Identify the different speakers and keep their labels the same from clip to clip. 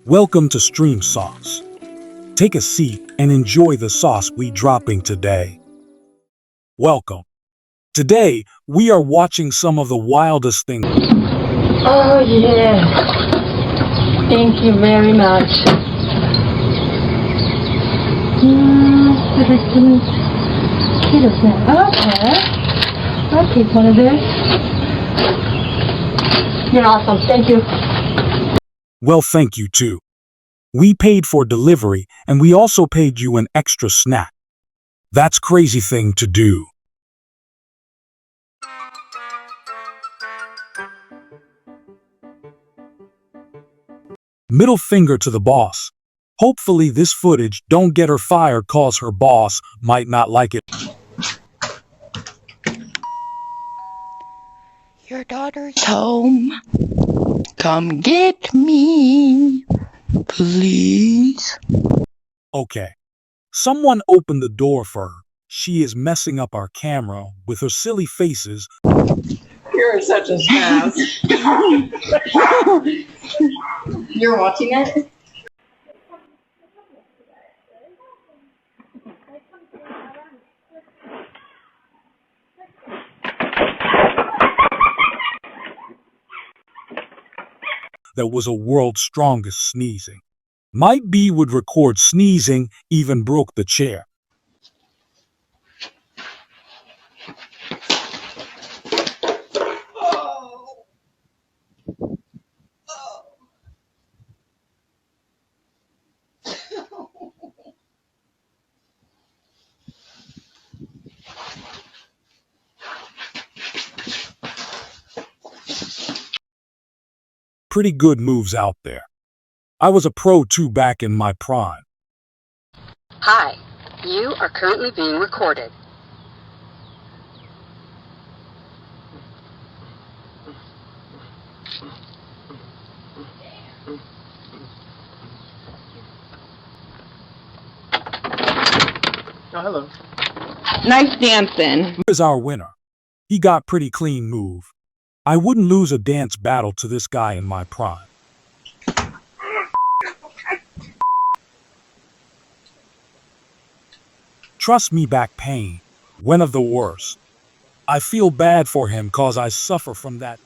Speaker 1: Welcome to Stream Sauce. Take a seat and enjoy the sauce we dropping today. Welcome. Today, we are watching some of the wildest things.
Speaker 2: Oh yeah. Thank you very much. Kid is now. Okay. I'll take one of this. You're awesome. Thank you.
Speaker 1: Well, thank you too. We paid for delivery and we also paid you an extra snack. That's crazy thing to do. Middle finger to the boss. Hopefully this footage don't get her fired cause her boss might not like it.
Speaker 3: Your daughter's home. Come get me, please.
Speaker 1: Okay. Someone open the door for her. She is messing up our camera with her silly faces.
Speaker 4: You're such a spaz. You're watching it?
Speaker 1: That was a world's strongest sneezing. Might be would record sneezing, even broke the chair. Pretty good moves out there. I was a pro too back in my prime.
Speaker 5: Hi, you are currently being recorded.
Speaker 4: Oh, hello.
Speaker 3: Nice dancing.
Speaker 1: Here's our winner. He got pretty clean move. I wouldn't lose a dance battle to this guy in my prime. Trust me, back pain, one of the worst. I feel bad for him cause I suffer from that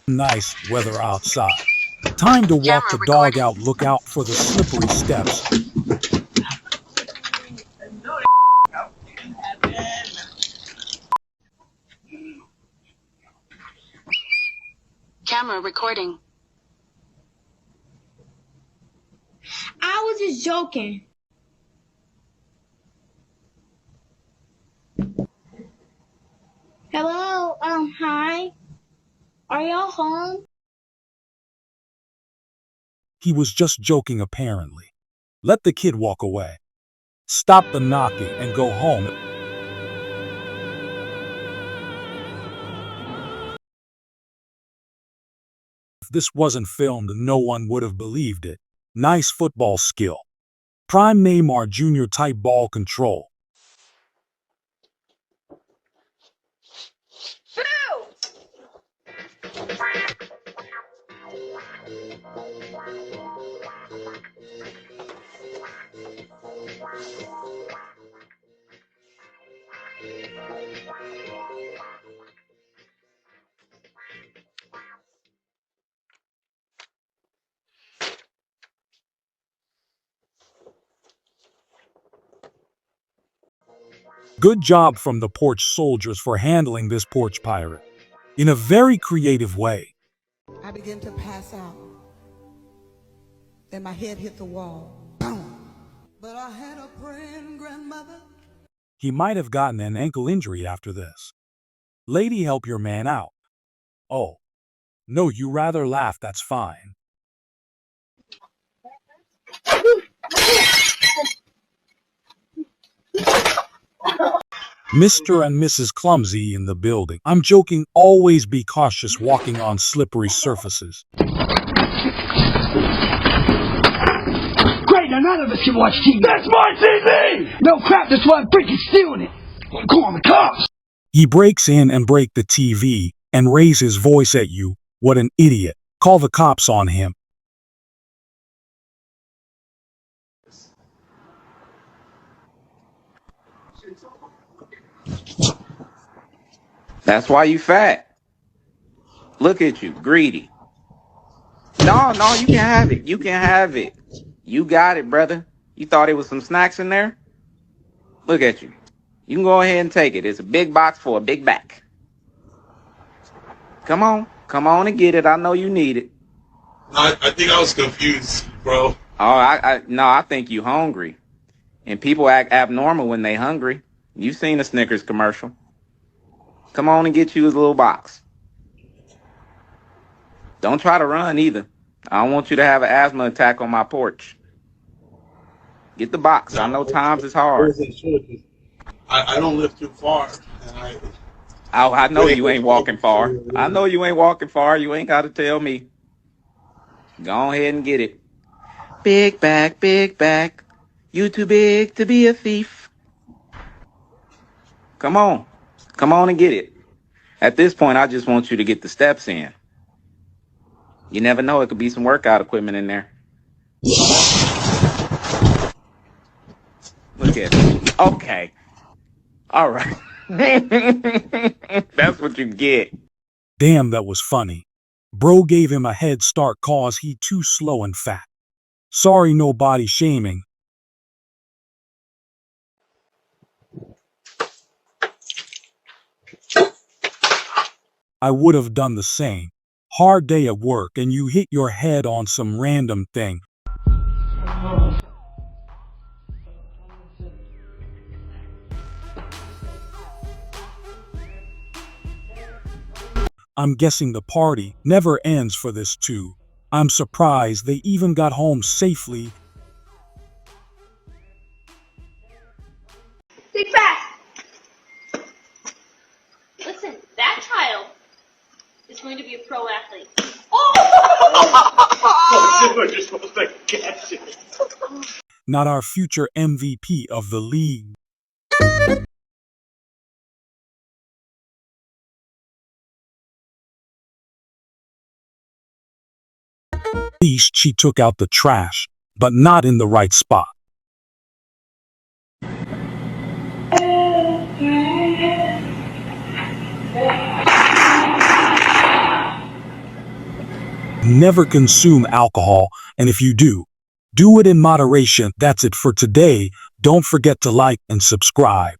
Speaker 1: nice weather outside. Time to walk the dog out, look out for the slippery steps.
Speaker 5: Camera recording.
Speaker 6: I was just joking. Hello, hi. Are y'all home?
Speaker 1: He was just joking apparently. Let the kid walk away. Stop the knocking and go home. If this wasn't filmed, no one would have believed it. Nice football skill. Prime Neymar Jr. type ball control. Good job from the porch soldiers for handling this porch pirate in a very creative way.
Speaker 7: I began to pass out. Then my head hit the wall. Boom. But I had a praying grandmother.
Speaker 1: He might have gotten an ankle injury after this. Lady, help your man out. Oh. No, you rather laugh, that's fine. Mr. and Mrs. Clumsy in the building. I'm joking, always be cautious walking on slippery surfaces.
Speaker 8: Great, now none of us can watch TV. That's my TV! No crap, that's why I'm freaking stealing it. I'm calling the cops.
Speaker 1: He breaks in and break the TV and raise his voice at you. What an idiot. Call the cops on him.
Speaker 9: That's why you fat. Look at you, greedy. No, you can have it. You can have it. You got it, brother. You thought it was some snacks in there? Look at you. You can go ahead and take it. It's a big box for a big back. Come on and get it. I know you need it.
Speaker 10: I think I was confused, bro.
Speaker 9: Oh, I think you hungry. And people act abnormal when they hungry. You seen a Snickers commercial. Come on and get you his little box. Don't try to run either. I don't want you to have an asthma attack on my porch. Get the box. I know times is hard.
Speaker 10: I don't live too far.
Speaker 9: I know you ain't walking far. I know you ain't walking far. You ain't got to tell me. Go ahead and get it. Big back. You too big to be a thief. Come on and get it. At this point, I just want you to get the steps in. You never know, it could be some workout equipment in there. Look at it. Okay. All right. That's what you get.
Speaker 1: Damn, that was funny. Bro gave him a head start cause he too slow and fat. Sorry, no body shaming. I would have done the same. Hard day at work and you hit your head on some random thing. I'm guessing the party never ends for this two. I'm surprised they even got home safely.
Speaker 6: Think fast. Listen, that child is going to be a pro athlete.
Speaker 10: You're supposed to catch it.
Speaker 1: Not our future MVP of the league. At least she took out the trash, but not in the right spot. Never consume alcohol, and if you do it in moderation. That's it for today. Don't forget to like and subscribe.